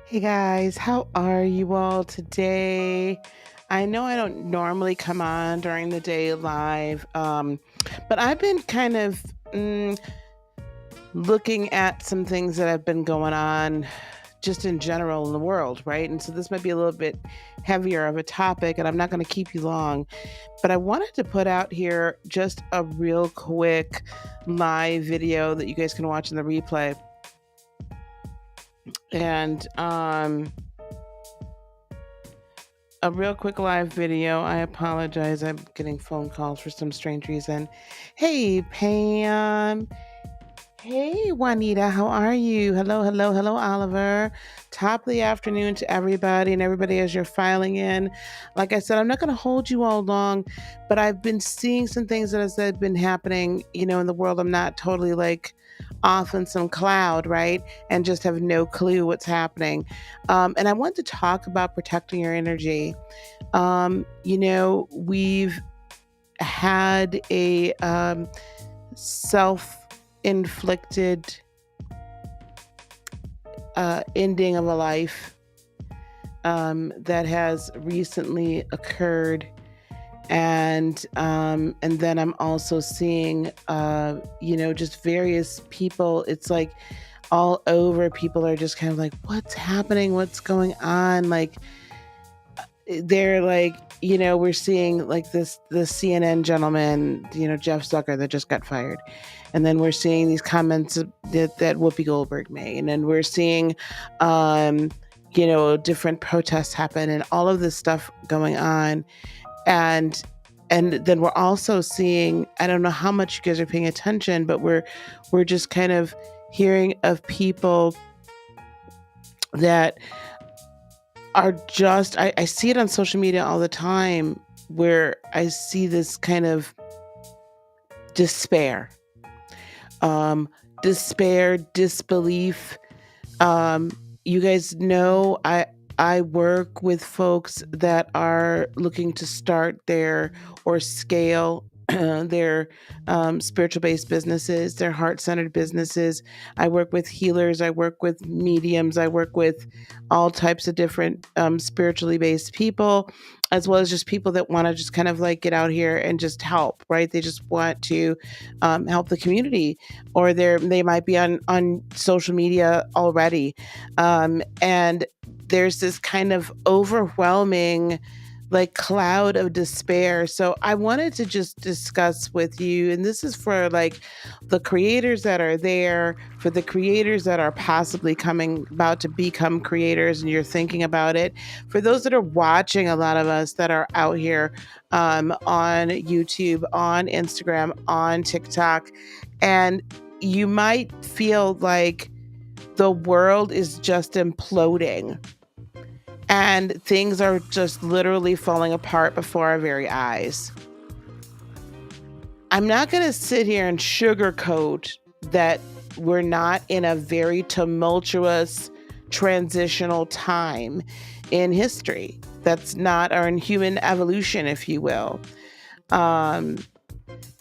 Hey guys, how are you all today? I know I don't normally come on during the day live, but I've been kind of looking at some things that have been going on just in general in the world, right? And so this might be a little bit heavier of a topic, and I'm not going to keep you long, but I wanted to put out here just a real quick live video that you guys can watch in the replay. And a real quick live video. I apologize. I'm getting phone calls for some strange reason. Hey, Pam. Hey, Juanita. How are you? Hello, hello, hello, Oliver. Top of the afternoon to everybody and everybody as you're filing in. Like I said, I'm not going to hold you all long, but I've been seeing some things that have been happening, in the world. I'm not totally like off in some cloud, right? And just have no clue what's happening. And I want to talk about protecting your energy. We've had a self inflicted ending of a life that has recently occurred. And then I'm also seeing just various people. It's like all over, people are just kind of like, what's happening, what's going on, like they're like, we're seeing like the CNN gentleman, Jeff Zucker, that just got fired. And then we're seeing these comments that Whoopi Goldberg made. And then we're seeing, different protests happen and all of this stuff going on. And then we're also seeing, I don't know how much you guys are paying attention, but we're just kind of hearing of people that are just, I see it on social media all the time, where I see this kind of despair, disbelief. You guys know I work with folks that are looking to start or scale their spiritual based businesses, their heart centered businesses. I work with healers, I work with mediums, I work with all types of different spiritually based people, as well as just people that want to just kind of like get out here and just help, right? They just want to help the community, or they might be on social media already. And there's this kind of overwhelming like cloud of despair. So I wanted to just discuss with you, and this is for like the creators that are there, for the creators that are possibly about to become creators and you're thinking about it, for those that are watching, a lot of us that are out here on YouTube, on Instagram, on TikTok, and you might feel like the world is just imploding and things are just literally falling apart before our very eyes. I'm not going to sit here and sugarcoat that we're not in a very tumultuous transitional time in history. That's not, or in human evolution, if you will.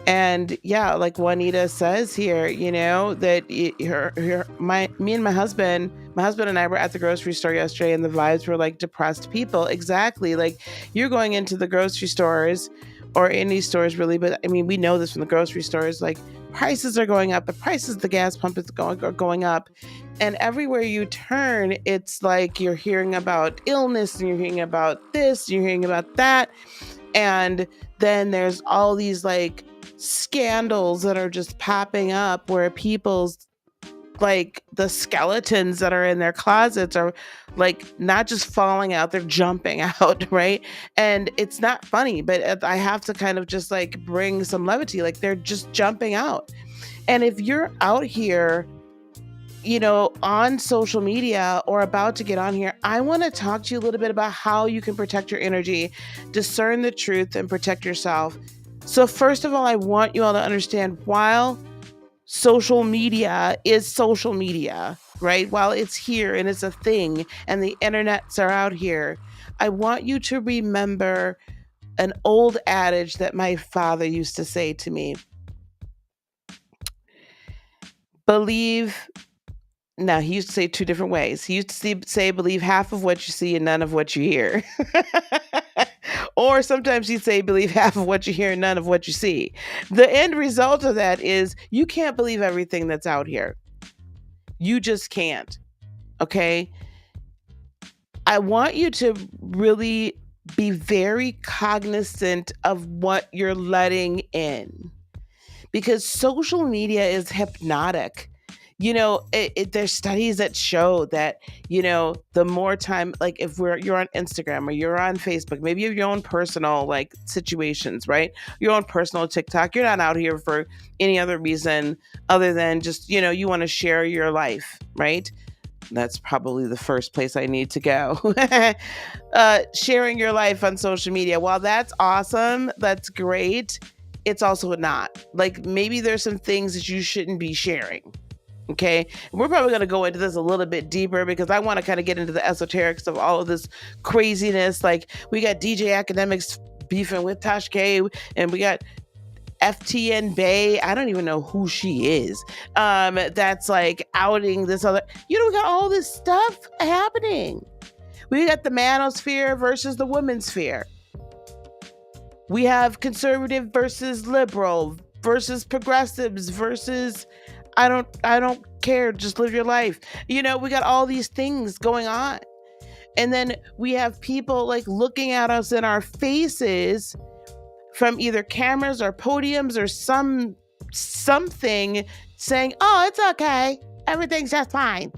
And yeah, like Juanita says here, that me and my husband and I were at the grocery store yesterday, and the vibes were like depressed people. Exactly. Like, you're going into the grocery stores, or any stores really, but I mean, we know this from the grocery stores, like prices are going up, the prices of the gas pump are going up. And everywhere you turn, it's like you're hearing about illness, and you're hearing about this, you're hearing about that. And then there's all these like scandals that are just popping up, where people's, like, the skeletons that are in their closets are like not just falling out, they're jumping out, right? And it's not funny, but I have to kind of just like bring some levity, like they're just jumping out. And if you're out here, on social media or about to get on here, I want to talk to you a little bit about how you can protect your energy, discern the truth, and protect yourself. So, first of all, I want you all to understand, while social media is social media, right? While it's here and it's a thing and the internets are out here, I want you to remember an old adage that my father used to say to me: believe Now, he used to say two different ways. He used to say, believe half of what you see and none of what you hear. Or sometimes he'd say, believe half of what you hear and none of what you see. The end result of that is you can't believe everything that's out here. You just can't. Okay. I want you to really be very cognizant of what you're letting in, because social media is hypnotic. There's studies that show that, the more time, like if you're on Instagram or you're on Facebook, maybe you have your own personal like situations, right? Your own personal TikTok. You're not out here for any other reason other than just, you want to share your life, right? That's probably the first place I need to go. Sharing your life on social media. While that's awesome, that's great, it's also not. Like, maybe there's some things that you shouldn't be sharing. Okay. We're probably going to go into this a little bit deeper because I want to kind of get into the esoterics of all of this craziness. Like, we got DJ Academics beefing with Tosh K, and we got FTN Bay. I don't even know who she is. That's like outing this other, we got all this stuff happening. We got the manosphere versus the women's sphere. We have conservative versus liberal versus progressives versus I don't care, just live your life. We got all these things going on. And then we have people like looking at us in our faces from either cameras or podiums or something saying, "Oh, it's okay. Everything's just fine."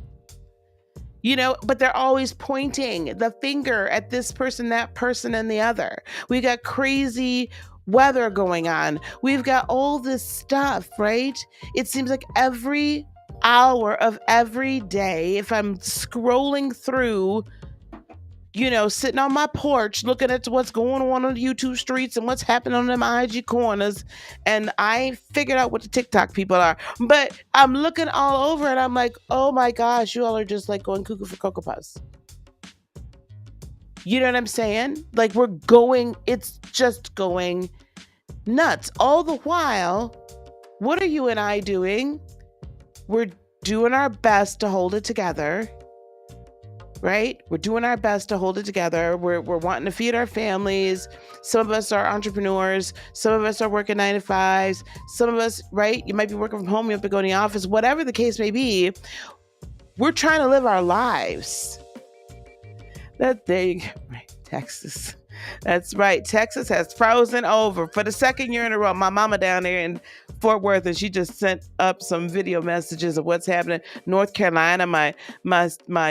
But they're always pointing the finger at this person, that person, and the other. We got crazy weather going on. We've got all this stuff, right? It seems like every hour of every day, if I'm scrolling through, sitting on my porch looking at what's going on the YouTube streets and what's happening on them IG corners, and I figured out what the TikTok people are. But I'm looking all over and I'm like, oh my gosh, you all are just like going cuckoo for Cocoa Puffs. You know what I'm saying? Like, it's just going nuts. All the while, what are you and I doing? We're doing our best to hold it together. Right? We're doing our best to hold it together. We're wanting to feed our families. Some of us are entrepreneurs. Some of us are working 9 to 5s. Some of us, right? You might be working from home. You have to go to the office. Whatever the case may be, we're trying to live our lives. Right, Texas. That's right. Texas has frozen over for the second year in a row. My mama down there in Fort Worth, and she just sent up some video messages of what's happening. North Carolina, my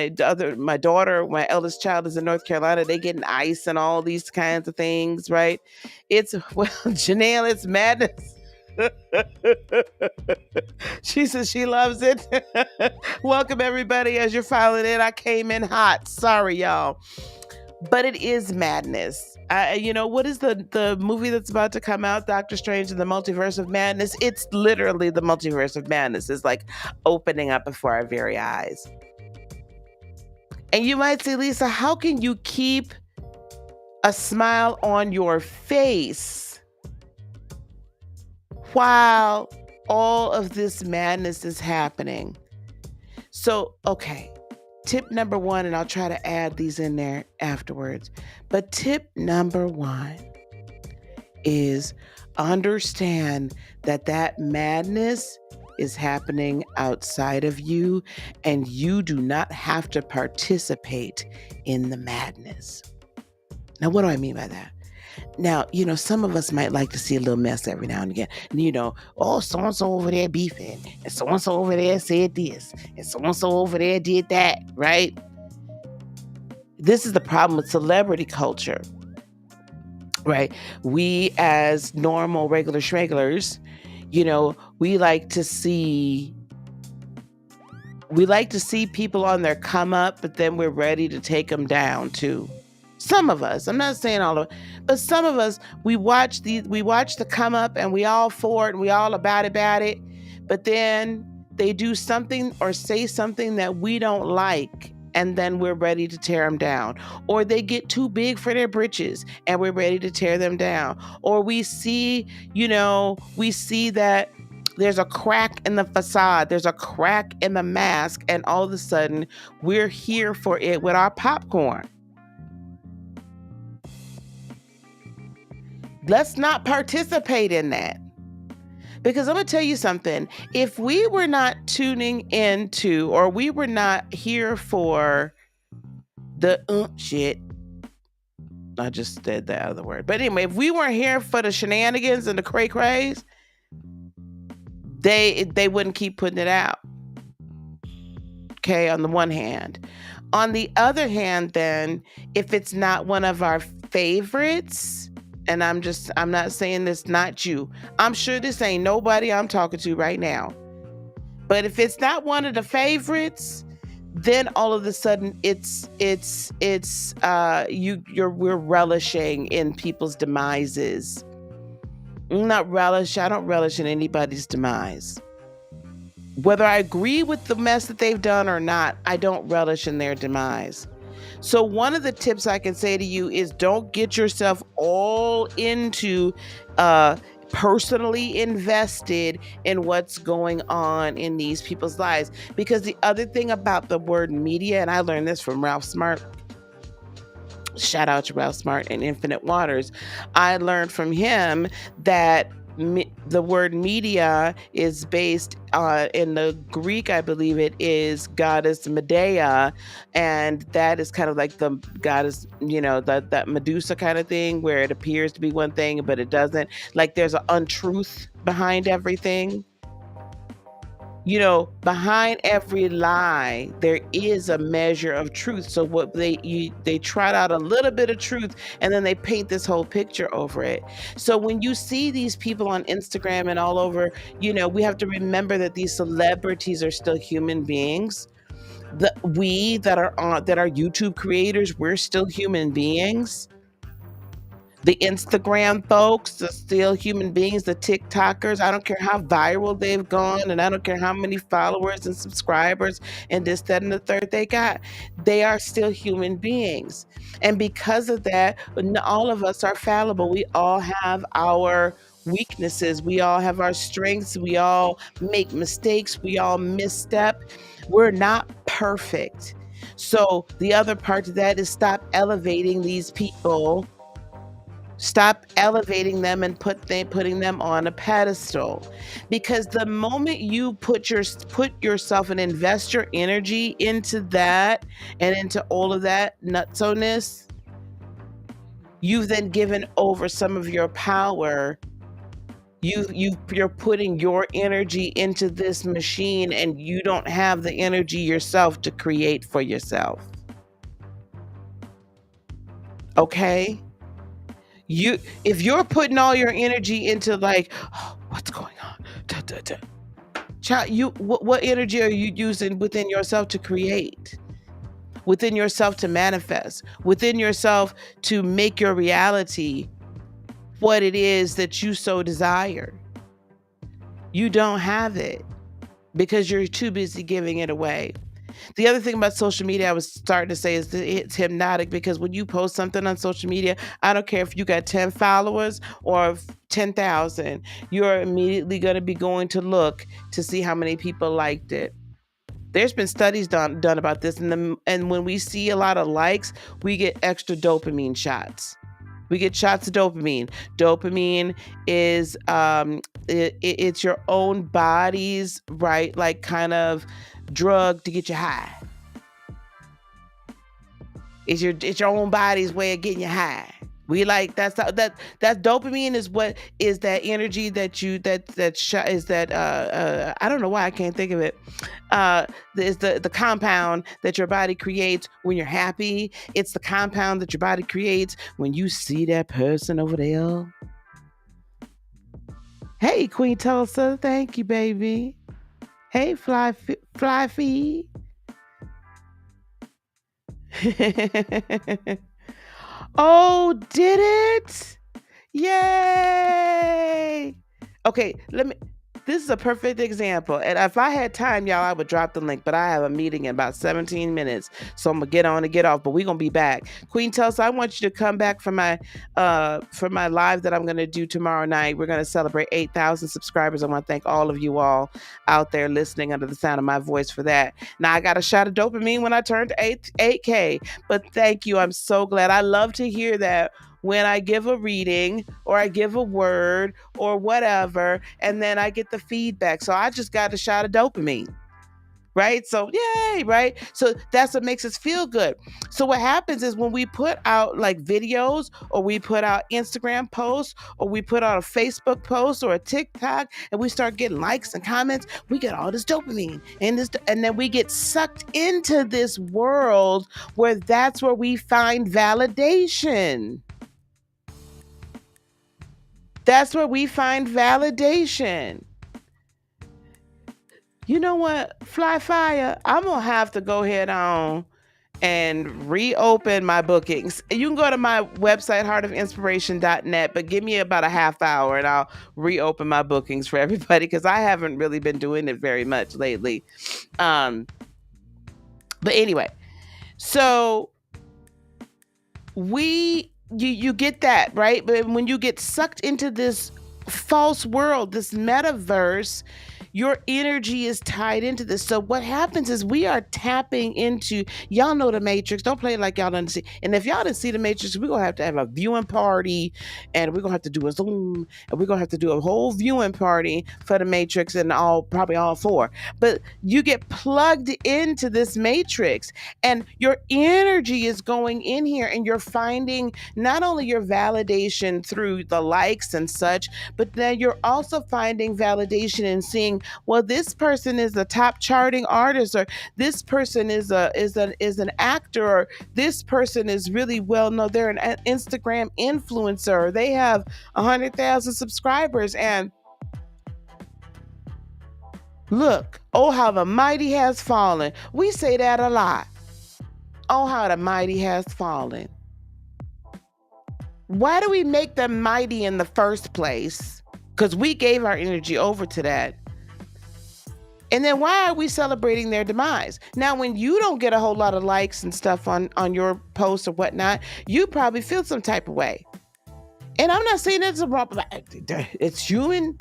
daughter, my eldest child is in North Carolina. They getting ice and all these kinds of things, right? Janelle, it's madness. She says she loves it. Welcome everybody as you're filing in. I came in hot. Sorry, y'all. But it is madness. What is the movie that's about to come out, Doctor Strange and the Multiverse of Madness? It's literally the Multiverse of Madness is like opening up before our very eyes. And you might say, Lisa, how can you keep a smile on your face while all of this madness is happening? So, okay. Tip number 1, and I'll try to add these in there afterwards. But tip number 1 is understand that madness is happening outside of you, and you do not have to participate in the madness. Now, what do I mean by that? Now, some of us might like to see a little mess every now and again. Oh, so-and-so over there beefing, and so-and-so over there said this, and so-and-so over there did that, right? This is the problem with celebrity culture, right? We as normal, regular schmeglers, we like to see people on their come up, but then we're ready to take them down too. Some of us, I'm not saying all of it, but some of us, we watch the come up and we all for it and we all about it, but then they do something or say something that we don't like, and then we're ready to tear them down. Or they get too big for their britches and we're ready to tear them down. Or we see that There's a crack in the facade, there's a crack in the mask, and all of a sudden we're here for it with our popcorn. Let's not participate in that. Because I'm going to tell you something. If we were not tuning into, or we were not here for the shit, I just said that other word. But anyway, if we weren't here for the shenanigans and the cray crays, they wouldn't keep putting it out. Okay, on the one hand. On the other hand, then, if it's not one of our favorites, and I'm not saying this not you. I'm sure this ain't nobody I'm talking to right now. But if it's not one of the favorites, then all of a sudden we're relishing in people's demises. I don't relish in anybody's demise. Whether I agree with the mess that they've done or not, I don't relish in their demise. So one of the tips I can say to you is don't get yourself all into personally invested in what's going on in these people's lives. Because the other thing about the word media, and I learned this from Ralph Smart, shout out to Ralph Smart and Infinite Waters, I learned from him that the word media is based in the Greek, I believe it is goddess Medea, and that is kind of like the goddess, that Medusa kind of thing, where it appears to be one thing but it doesn't. Like there's an untruth behind everything. Behind every lie, there is a measure of truth. So what they trot out a little bit of truth, and then they paint this whole picture over it. So when you see these people on Instagram and all over, we have to remember that these celebrities are still human beings. We that are YouTube creators, we're still human beings. The Instagram folks are still human beings. The TikTokers, I don't care how viral they've gone, and I don't care how many followers and subscribers and this, that, and the third they got. They are still human beings. And because of that, all of us are fallible. We all have our weaknesses. We all have our strengths. We all make mistakes. We all misstep. We're not perfect. So the other part of that is stop elevating these people. Stop elevating them and putting them on a pedestal, because the moment you put yourself and invest your energy into that and into all of that nutso-ness, you've then given over some of your power. You're putting your energy into this machine, and you don't have the energy yourself to create for yourself. Okay? If you're putting all your energy into like, oh, what's going on? Da, da, da. Child, what energy are you using within yourself to create? Within yourself to manifest? Within yourself to make your reality what it is that you so desire? You don't have it because you're too busy giving it away. The other thing about social media I was starting to say is that it's hypnotic, because when you post something on social media, I don't care if you got 10 followers or 10,000, you're immediately going to be going to look to see how many people liked it. There's been studies done about this, and when we see a lot of likes, we get extra dopamine shots. We get shots of dopamine. Dopamine is it's your own body's, right, like kind of drug to get you high. It's your own body's way of getting you high. We like that dopamine is what is that energy that I don't know why I can't think of it. Is the compound that your body creates when you're happy. It's the compound that your body creates when you see that person over there. Hey, Queen Tulsa, thank you, baby. Hey, Fly Fee. Oh, did it? Yay! Okay, let me This is a perfect example. And if I had time, y'all, I would drop the link, but I have a meeting in about 17 minutes. So I'm gonna get on and get off, but we're gonna be back. Queen Tulsa, I want you to come back for my live that I'm gonna do tomorrow night. We're gonna celebrate 8,000 subscribers. I want to thank all of you all out there listening under the sound of my voice for that. Now I got a shot of dopamine when I turned 8K, but thank you. I'm so glad. I love to hear that when I give a reading or I give a word or whatever, and then I get the feedback. So I just got a shot of dopamine. Right? So, yay, right? So that's what makes us feel good. So what happens is when we put out like videos or we put out Instagram posts or we put out a Facebook post or a TikTok and we start getting likes and comments, we get all this dopamine and then we get sucked into this world where that's where we find validation. That's where we find validation. You know what, Fly Fire? I'm going to have to go ahead on and reopen my bookings. You can go to my website, heartofinspiration.net, but give me about a half hour and I'll reopen my bookings for everybody because I haven't really been doing it very much lately. But anyway, so you get that, right? But when you get sucked into this false world, this metaverse, your energy is tied into this. So what happens is we are tapping into, y'all know the Matrix. Don't play like y'all don't see. And if y'all didn't see the Matrix, we're going to have a viewing party and we're going to have to do a Zoom and we're going to have to do a whole viewing party for the Matrix and probably all four. But you get plugged into this Matrix and your energy is going in here and you're finding not only your validation through the likes and such, but then you're also finding validation and seeing, well, this person is a top charting artist, or this person is an actor, or this person is really well known. They're an Instagram influencer, or they have 100,000 subscribers. And look, oh, how the mighty has fallen. We say that a lot. Oh, how the mighty has fallen. Why do we make them mighty in the first place? Because we gave our energy over to that. And then why are we celebrating their demise? Now, when you don't get a whole lot of likes and stuff on your posts or whatnot, you probably feel some type of way. And I'm not saying it's a problem. It's human.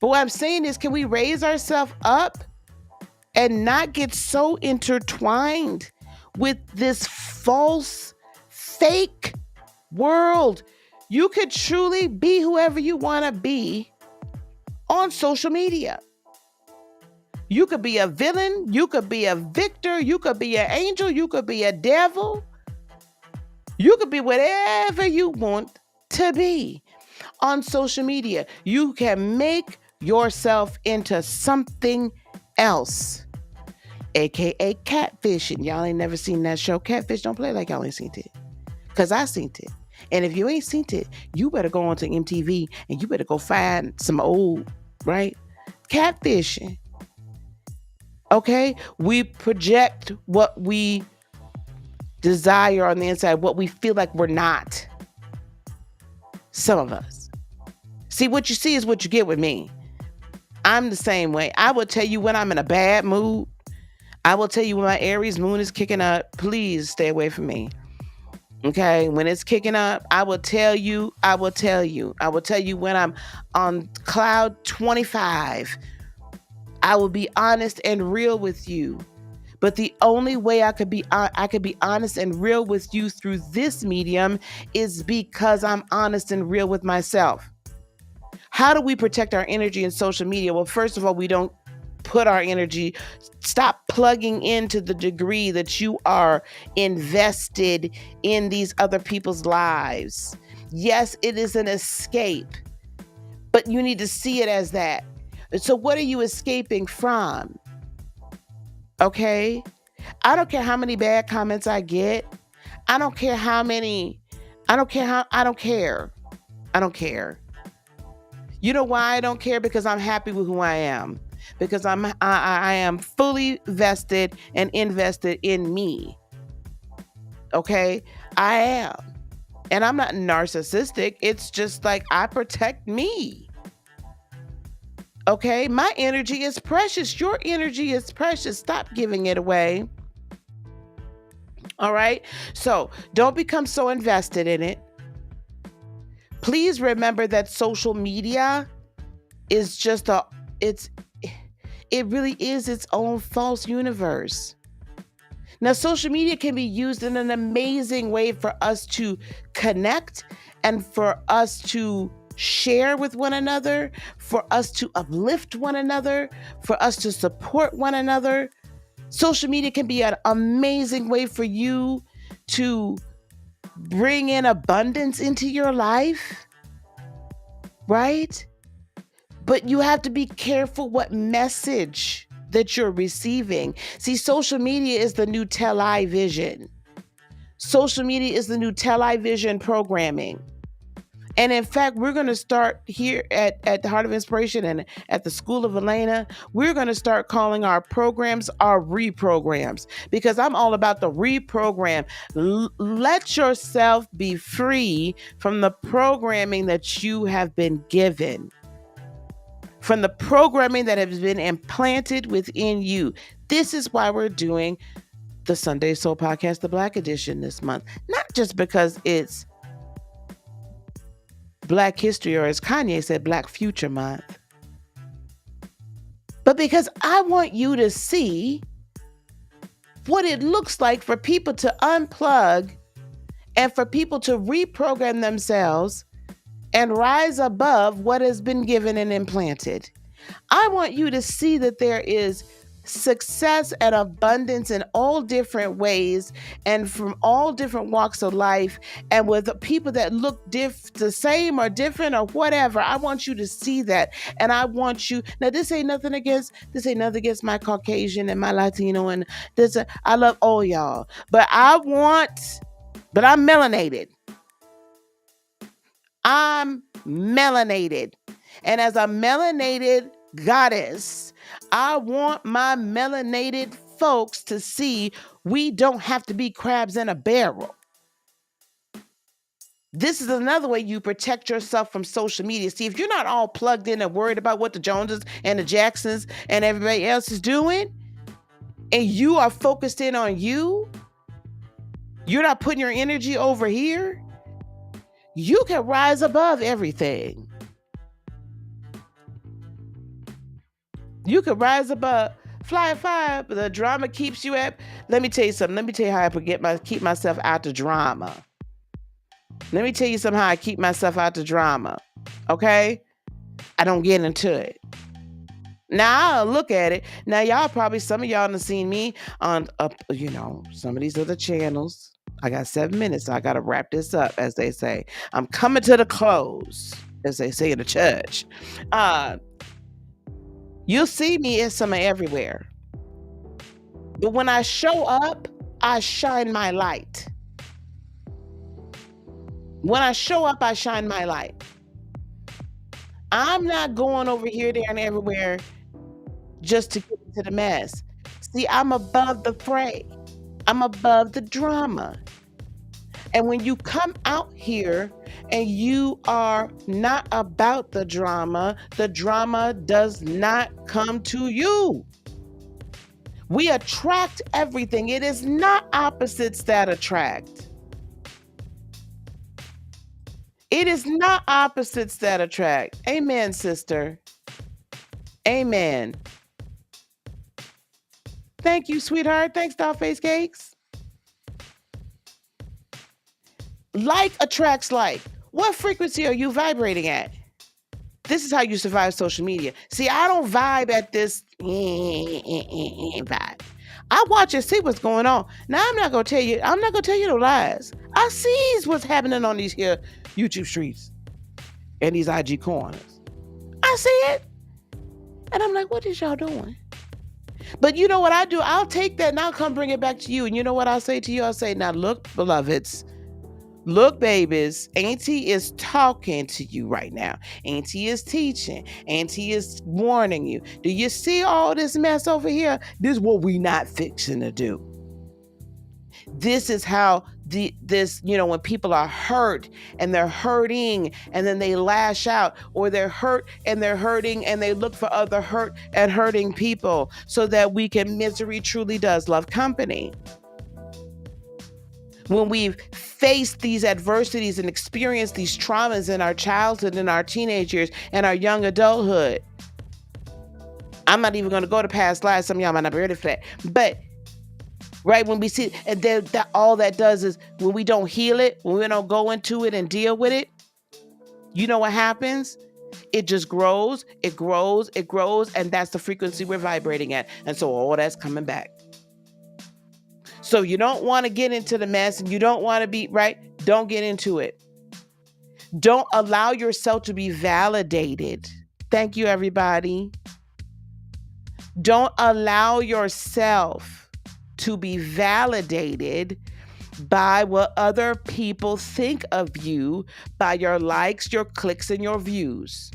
But what I'm saying is, can we raise ourselves up and not get so intertwined with this false, fake world? You could truly be whoever you want to be on social media. You could be a villain, you could be a victor, you could be an angel, you could be a devil. You could be whatever you want to be on social media. You can make yourself into something else, aka catfishing. Y'all ain't never seen that show, Catfish. Don't play like y'all ain't seen it, because I seen it. And if you ain't seen it, you better go onto MTV and you better go find some old, right? Catfishing. Okay? We project what we desire on the inside, what we feel like we're not. Some of us. See, what you see is what you get with me. I'm the same way. I will tell you when I'm in a bad mood. I will tell you when my Aries moon is kicking up. Please stay away from me. Okay, when it's kicking up, I will tell you when I'm on cloud 25. I will be honest and real with you. But the only way I could be honest and real with you through this medium is because I'm honest and real with myself. How do we protect our energy in social media? Well, first of all, we don't put our energy, stop plugging into the degree that you are invested in these other people's lives. Yes, it is an escape, but you need to see it as that. So what are you escaping from? Okay? I don't care how many bad comments I get. I don't care. You know why I don't care? Because I'm happy with who I am. Because I am fully vested and invested in me. Okay? I am. And I'm not narcissistic. It's just like I protect me. Okay, my energy is precious. Your energy is precious. Stop giving it away. All right. So don't become so invested in it. Please remember that social media is just it really is its own false universe. Now, social media can be used in an amazing way for us to connect and for us to share with one another, for us to uplift one another, for us to support one another. Social media can be an amazing way for you to bring in abundance into your life, right? But you have to be careful what message that you're receiving. See, social media is the new television. Social media is the new television programming. And in fact, we're going to start here at the Heart of Inspiration and at the School of Elena, we're going to start calling our programs our reprograms, because I'm all about the reprogram. Let yourself be free from the programming that you have been given, from the programming that has been implanted within you. This is why we're doing the Sunday Soul Podcast, the Black Edition, this month. Not just because it's Black History, or as Kanye said, Black Future Month, but because I want you to see what it looks like for people to unplug and for people to reprogram themselves and rise above what has been given and implanted. I want you to see that there is success and abundance in all different ways and from all different walks of life, and with people that look the same or different or whatever. I want you to see that. And I want you, now this ain't nothing against my Caucasian and my Latino, and I love all y'all, but I'm melanated. I'm melanated. And as a melanated goddess, I want my melanated folks to see we don't have to be crabs in a barrel. This is another way you protect yourself from social media. See, if you're not all plugged in and worried about what the Joneses and the Jacksons and everybody else is doing, and you are focused in on you, you're not putting your energy over here, you can rise above everything. You could rise above, fly, but the drama keeps you at. Let me tell you something. Let me tell you how I keep myself out the drama. Let me tell you somehow I keep myself out the drama. Okay? I don't get into it. Now I'll look at it. Now y'all probably, some of y'all have seen me on, some of these other channels. I got 7 minutes, so I got to wrap this up, as they say. I'm coming to the close, as they say in the church. You'll see me in some everywhere. But when I show up, I shine my light. When I show up, I shine my light. I'm not going over here, there, and everywhere just to get into the mess. See, I'm above the fray. I'm above the drama. And when you come out here and you are not about the drama does not come to you. We attract everything. It is not opposites that attract. It is not opposites that attract. Amen, sister. Amen. Thank you, sweetheart. Thanks, Dollface Cakes. Like attracts like. What frequency are you vibrating at? This is how you survive social media. See, I don't vibe at this vibe. I watch and see what's going on. Now, I'm not going to tell you no lies. I see what's happening on these here YouTube streets and these IG corners. I see it. And I'm like, what is y'all doing? But you know what I do? I'll take that and I'll come bring it back to you. And you know what I'll say to you? I'll say, now look, beloveds. Look, babies, Auntie is talking to you right now. Auntie is teaching. Auntie is warning you. Do you see all this mess over here? This is what we not fixing to do. This is this, when people are hurt and they're hurting and then they lash out, or they're hurt and they're hurting and they look for other hurt and hurting people, so that we can, misery truly does love company. When we've faced these adversities and experienced these traumas in our childhood and our teenage years and our young adulthood, I'm not even going to go to past lives. Some of y'all might not be ready for that. But, right, when we see, and then all that does is, when we don't heal it, when we don't go into it and deal with it, you know what happens? It just grows, it grows, it grows, and that's the frequency we're vibrating at. And so all that's coming back. So you don't want to get into the mess, and you don't want to be, right? Don't get into it. Don't allow yourself to be validated. Thank you, everybody. Don't allow yourself to be validated by what other people think of you, by your likes, your clicks, and your views.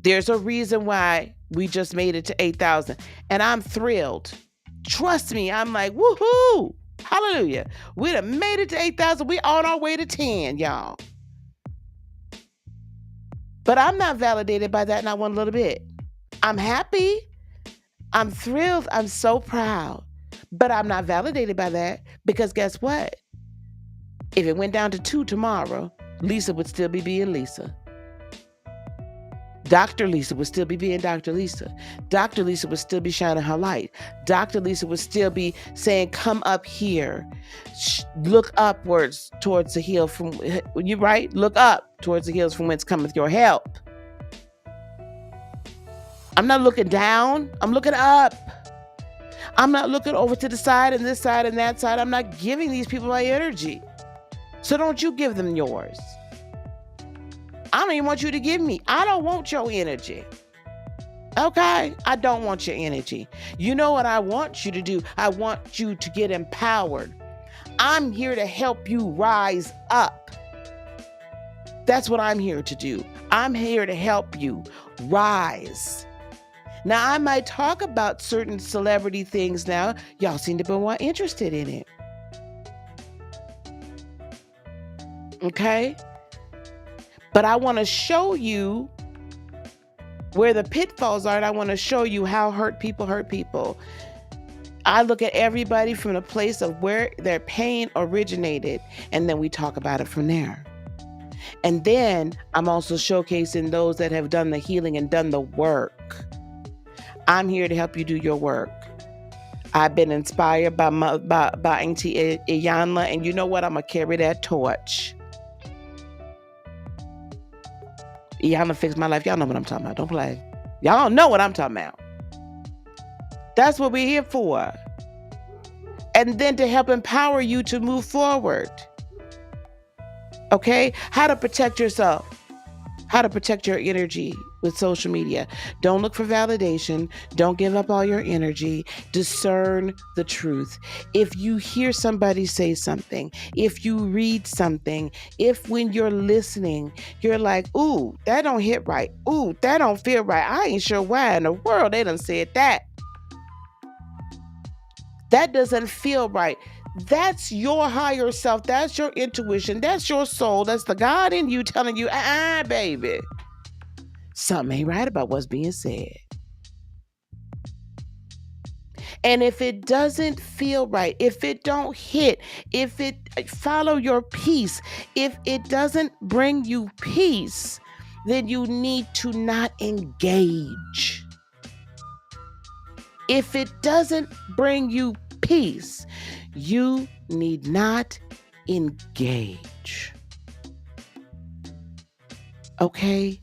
There's a reason why we just made it to 8,000, and I'm thrilled. Trust me, I'm like, woohoo, hallelujah. We done made it to 8,000. We on our way to 10, y'all. But I'm not validated by that, not one little bit. I'm happy. I'm thrilled. I'm so proud. But I'm not validated by that, because guess what? If it went down to 2 tomorrow, Lisa would still be being Lisa. Dr. Lisa would still be being Dr. Lisa. Dr. Lisa would still be shining her light. Dr. Lisa would still be saying, come up here. Look upwards towards the hill from, you right? Look up towards the hills from whence cometh your help. I'm not looking down. I'm looking up. I'm not looking over to the side and this side and that side. I'm not giving these people my energy. So don't you give them yours. I don't even want you to give me. I don't want your energy. Okay? I don't want your energy. You know what I want you to do? I want you to get empowered. I'm here to help you rise up. That's what I'm here to do. I'm here to help you rise. Now, I might talk about certain celebrity things now. Y'all seem to be more interested in it. Okay? But I want to show you where the pitfalls are, and I want to show you how hurt people. I look at everybody from the place of where their pain originated, and then we talk about it from there. And then I'm also showcasing those that have done the healing and done the work. I'm here to help you do your work. I've been inspired by Auntie Iyanla, and you know what? I'm going to carry that torch. Iyanla fixed my life. Y'all know what I'm talking about. Don't play. Y'all know what I'm talking about. That's what we're here for. And then to help empower you to move forward. Okay? How to protect yourself. How to protect your energy with social media. Don't look for validation. Don't give up all your energy. Discern the truth. If you hear somebody say something, if you read something, if when you're listening, you're like, ooh, that don't hit right. Ooh, that don't feel right. I ain't sure why in the world they done said that. That doesn't feel right. That's your higher self. That's your intuition. That's your soul. That's the God in you telling you, baby, something ain't right about what's being said. And if it doesn't feel right, if it don't hit, if it follow your peace, if it doesn't bring you peace, then you need to not engage. If it doesn't bring you peace, you need not engage. Okay?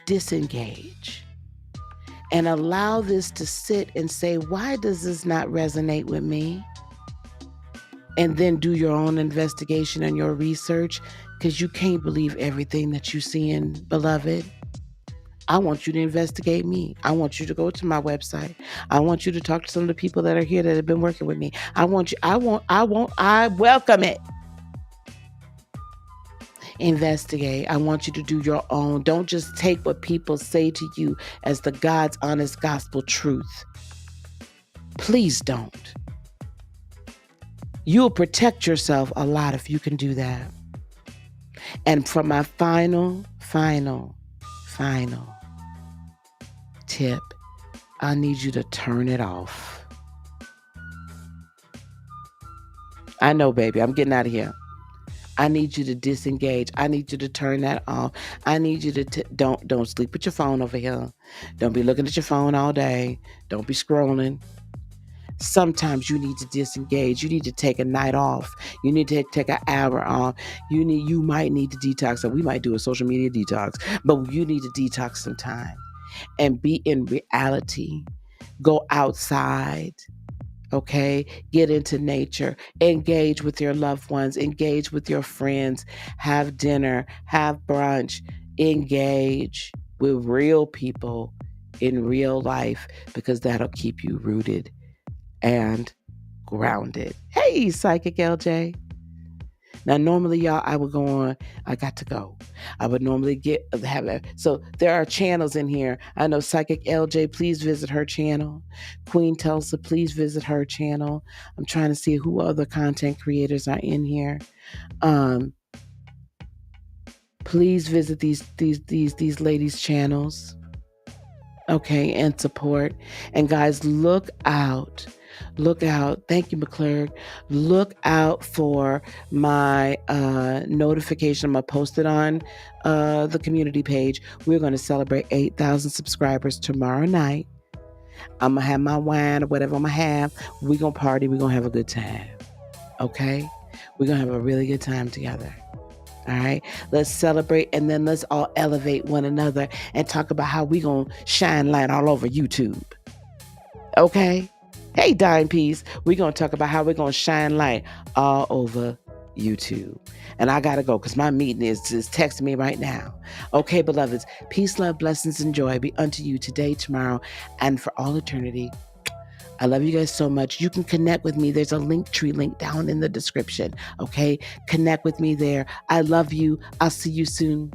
Disengage. And allow this to sit and say, why does this not resonate with me? And then do your own investigation and your research, because you can't believe everything that you see in Beloved. I want you to investigate me. I want you to go to my website. I want you to talk to some of the people that are here that have been working with me. I welcome it. Investigate. I want you to do your own. Don't just take what people say to you as the God's honest gospel truth. Please don't. You'll protect yourself a lot if you can do that. And for my final tip, I need you to turn it off. I know, baby, I'm getting out of here. I need you to disengage. I need you to turn that off. I need you to don't sleep with your phone over here. Don't be looking at your phone all day. Don't be scrolling. Sometimes you need to disengage. You need to take a night off. You need to take an hour off. You might need to detox. So we might do a social media detox, but you need to detox some time and be in reality. Go outside. Okay, get into nature, engage with your loved ones, engage with your friends, have dinner, have brunch, engage with real people in real life, because that'll keep you rooted and grounded. Hey, Psychic LJ. Now, normally, y'all, I would go on. I got to go. I would normally have it. So there are channels in here. I know Psychic LJ, please visit her channel. Queen Tulsa, please visit her channel. I'm trying to see who other content creators are in here. Please visit these ladies' channels. Okay, and support. And guys, look out. Thank you, McClurg. Look out for my notification. I'm going to post it on the community page. We're going to celebrate 8,000 subscribers tomorrow night. I'm going to have my wine or whatever I'm going to have. We're going to party. We're going to have a good time. Okay? We're going to have a really good time together. All right, let's celebrate, and then let's all elevate one another and talk about how we gonna shine light all over YouTube. Okay? Hey, Dime Piece, we gonna talk about how we're gonna shine light all over YouTube. And I gotta go because my meeting is texting me right now. Okay, beloveds, peace, love, blessings, and joy be unto you today, tomorrow, and for all eternity. I love you guys so much. You can connect with me. There's a Linktree link down in the description. Okay? Connect with me there. I love you. I'll see you soon.